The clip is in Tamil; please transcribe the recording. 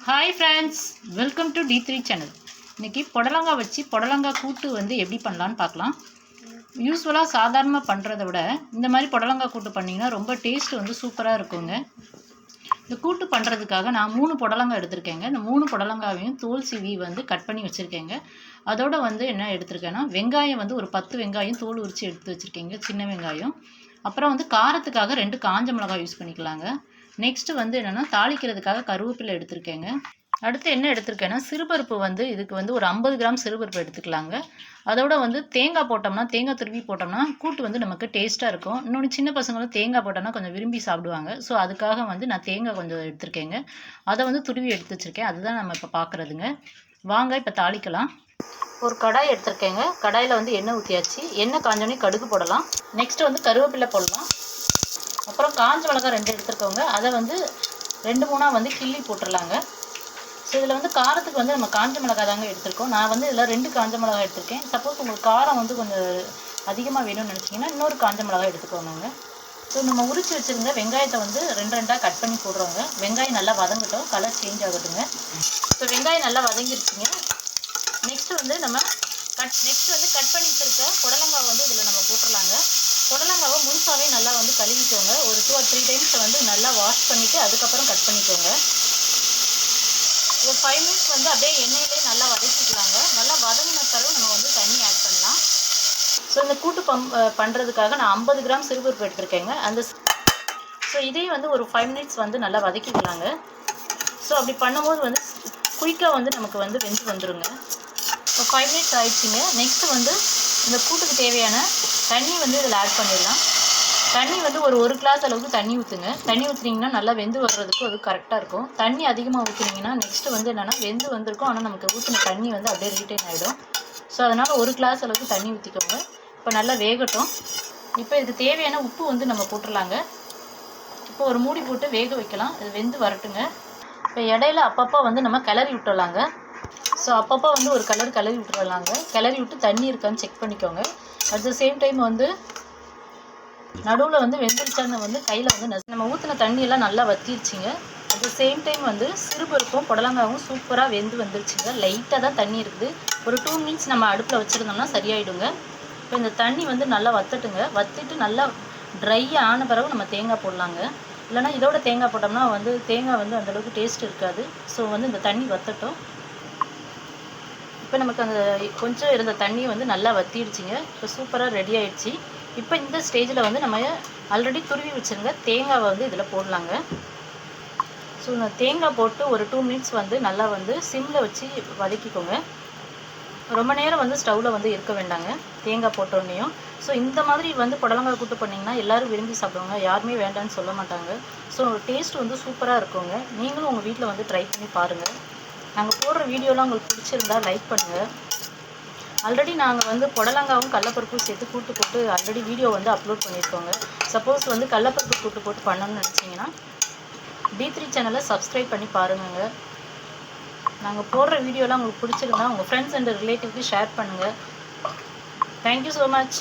Hi friends, welcome to D3 channel. இன்றைக்கி புடலங்காய் வச்சு புடலங்காய் கூட்டு வந்து எப்படி பண்ணலான்னு பார்க்கலாம். யூஸ்வலாக சாதாரணமாக பண்ணுறத விட இந்த மாதிரி புடலங்காய் கூட்டு பண்ணிங்கன்னா ரொம்ப டேஸ்ட் வந்து சூப்பராக இருக்குங்க. இந்த கூட்டு பண்ணுறதுக்காக நான் 3 புடலங்காய் எடுத்திருக்கேங்க. இந்த 3 புடலங்காயையும் தோல் சீவி வந்து கட் பண்ணி வச்சுருக்கேங்க. அதோட வந்து என்ன எடுத்திருக்கேன்னா, வெங்காயம் வந்து ஒரு 10 வெங்காயம் தோல் உரித்து எடுத்து வச்சுருக்கேங்க, சின்ன வெங்காயம். அப்புறம் வந்து காரத்துக்காக 2 காஞ்ச மிளகாய் யூஸ் பண்ணிக்கலாங்க. நெக்ஸ்ட்டு வந்து என்னென்னா, தாளிக்கிறதுக்காக கருவேப்பிலை எடுத்திருக்கேங்க. அடுத்து என்ன எடுத்திருக்கேன்னா, சிறுபருப்பு வந்து இதுக்கு வந்து ஒரு 50 கிராம் சிறுபருப்பு எடுத்துக்கலாங்க. அதோட வந்து தேங்காய் போட்டோம்னா, தேங்காய் துருவி போட்டோம்னா கூட்டு வந்து நமக்கு டேஸ்ட்டாக இருக்கும். இன்னொன்று, சின்ன பசங்களும் தேங்காய் போட்டோம்னா கொஞ்சம் விரும்பி சாப்பிடுவாங்க. ஸோ அதுக்காக வந்து நான் தேங்காய் கொஞ்சம் எடுத்திருக்கேங்க. அதை வந்து துருவி எடுத்து வச்சுருக்கேன். அதுதான் நம்ம இப்போ பார்க்குறதுங்க. வாங்க இப்போ தாளிக்கலாம். ஒரு கடாய் எடுத்திருக்கேங்க. கடாயில் வந்து எண்ணெய் ஊற்றியாச்சு. எண்ணெய் காஞ்சோடனே கடுகு போடலாம். நெக்ஸ்ட்டு வந்து கருவேப்பிலை போடலாம். அப்புறம் காஞ்ச மிளகாய் 2 எடுத்துருக்கோங்க. அதை வந்து 2-3 வந்து கிள்ளி போட்டுடலாங்க. ஸோ இதில் வந்து காரத்துக்கு வந்து நம்ம காஞ்ச மிளகாய் தாங்க எடுத்திருக்கோம். நான் வந்து இதில் 2 காஞ்ச மிளகாய் எடுத்திருக்கேன். சப்போஸ் உங்களுக்கு காரம் வந்து கொஞ்சம் அதிகமாக வேணும்னு நினச்சிங்கன்னா இன்னொரு காஞ்ச மிளகாய் எடுத்துக்கோங்க. ஸோ நம்ம உரித்து வச்சுருங்க வெங்காயத்தை வந்து 2 கட் பண்ணி போடுறோங்க. வெங்காயம் நல்லா வதங்கட்டும், கலர் சேஞ்ச் ஆகட்டுங்க. ஸோ வெங்காயம் நல்லா வதங்கிருச்சுங்க. நெக்ஸ்ட்டு வந்து கட் பண்ணி வச்சுருக்க புடலங்காய் வந்து இதில் நம்ம போட்டுடலாங்க. புடலங்காவை முழுசாகவே நல்லா வந்து கழுவிக்கோங்க. ஒரு 2 or 3 டைம்ஸ் வந்து நல்லா வாஷ் பண்ணிவிட்டு அதுக்கப்புறம் கட் பண்ணிக்கோங்க. ஒரு 5 மினிட்ஸ் வந்து அப்படியே எண்ணெயிலே நல்லா வதக்கிக்கலாங்க. நல்லா வதங்கின பிறகு நம்ம வந்து தண்ணி ஆட் பண்ணலாம். ஸோ இந்த கூட்டு பண்ணுறதுக்காக நான் 50 கிராம் சிறுபருப்பு எடுத்திருக்கேங்க. ஸோ இதையும் வந்து ஒரு 5 மினிட்ஸ் வந்து நல்லா வதக்கிக்கலாங்க. ஸோ அப்படி பண்ணும்போது வந்து குயிக்காக வந்து நமக்கு வந்து வெந்து வந்துடுங்க. இப்போ 5 மினிட்ஸ் ஆயிடுச்சுங்க. நெக்ஸ்ட்டு வந்து இந்த கூட்டுக்கு தேவையான தண்ணி வந்து இதில் ஆட் பண்ணிடலாம். தண்ணி வந்து ஒரு கிளாஸ் அளவுக்கு தண்ணி ஊற்றுங்க. தண்ணி ஊற்றுனீங்கன்னா நல்லா வெந்து வர்றதுக்கு அது கரெக்டாக இருக்கும். தண்ணி அதிகமாக ஊற்றுனீங்கன்னா நெக்ஸ்ட்டு வந்து என்னென்னா வெந்து வந்திருக்கும், ஆனால் நமக்கு ஊற்றின தண்ணி வந்து அப்படியே ரீட்டைன் ஆகிடும். ஸோ அதனால் 1 கிளாஸ் அளவுக்கு தண்ணி ஊற்றிக்கோங்க. இப்போ நல்லா வேகட்டும். இப்போ இதுக்கு தேவையான உப்பு வந்து நம்ம போட்டுடலாங்க. இப்போ ஒரு மூடி போட்டு வேக வைக்கலாம். இது வெந்து வரட்டுங்க. இப்போ இடையில அப்பப்போ வந்து நம்ம கிளறி விட்டுடலாங்க. ஸோ அப்பப்போ வந்து ஒரு கிளறி விட்டுறலாங்க. கிளறி விட்டு தண்ணி இருக்கான்னு செக் பண்ணிக்கோங்க. அட் த சேம் டைம் வந்து நடுவில் வந்து வெந்துருச்சான்னு வந்து கையில் வந்து நம்ம ஊற்றின தண்ணியெல்லாம் நல்லா வற்றிருச்சிங்க. அட் த சேம் டைம் வந்து சிறுபருப்பும் புடலங்காவும் சூப்பராக வெந்து வந்துருச்சுங்க. லைட்டாக தான் தண்ணி இருக்குது. ஒரு 2 மினிட்ஸ் நம்ம அடுப்பில் வச்சுருந்தோம்னா சரியாயிடுங்க. இப்போ இந்த தண்ணி வந்து நல்லா வற்றட்டுங்க. வற்றிட்டு நல்லா ட்ரை ஆன பிறகு நம்ம தேங்காய் போடலாங்க. இல்லைனா இதோட தேங்காய் போட்டோம்னா வந்து தேங்காய் வந்து அந்தளவுக்கு டேஸ்ட் இருக்காது. ஸோ வந்து இந்த தண்ணி வற்றட்டும். இப்போ நமக்கு அந்த கொஞ்சம் இருந்த தண்ணி வந்து நல்லா வற்றிடுச்சிங்க. இப்போ சூப்பராக ரெடி ஆகிடுச்சி. இப்போ இந்த ஸ்டேஜில் வந்து நம்ம ஆல்ரெடி துருவி வச்சுருங்க தேங்காவை வந்து இதில் போடலாங்க. ஸோ இந்த தேங்காய் போட்டு ஒரு 2 மினிட்ஸ் வந்து நல்லா வந்து சிம்மில் வச்சு வதக்கிக்கோங்க. ரொம்ப நேரம் வந்து ஸ்டவ்வில் வந்து இருக்க வேண்டாங்க தேங்காய் போட்டோன்னையும். ஸோ இந்த மாதிரி வந்து புடலங்காய் கூட்டு பண்ணிங்கன்னா எல்லோரும் விரும்பி சாப்பிடுவாங்க. யாருமே வேண்டான்னு சொல்ல மாட்டாங்க. ஸோ டேஸ்ட் வந்து சூப்பராக இருக்குங்க. நீங்களும் உங்கள் வீட்டில் வந்து ட்ரை பண்ணி பாருங்கள். நாங்கள் போடுற வீடியோலாம் உங்களுக்கு பிடிச்சிருந்தா லைக் பண்ணுங்கள். ஆல்ரெடி நாங்கள் வந்து புடலங்காவும் கடலப்பருப்பும் சேர்த்து கூட்டு போட்டு ஆல்ரெடி வீடியோ வந்து அப்லோட் பண்ணியிருக்கோங்க. சப்போஸ் வந்து கடலப்பருப்பு கூட்டு போட்டு பண்ணணும்னு நினச்சிங்கன்னா D3 சேனலை சப்ஸ்கிரைப் பண்ணி பாருங்க. நாங்கள் போடுற வீடியோலாம் உங்களுக்கு பிடிச்சிருந்தா உங்கள் ஃப்ரெண்ட்ஸ் அண்ட் ரிலேட்டிவ்க்கு ஷேர் பண்ணுங்கள். Thank you so much.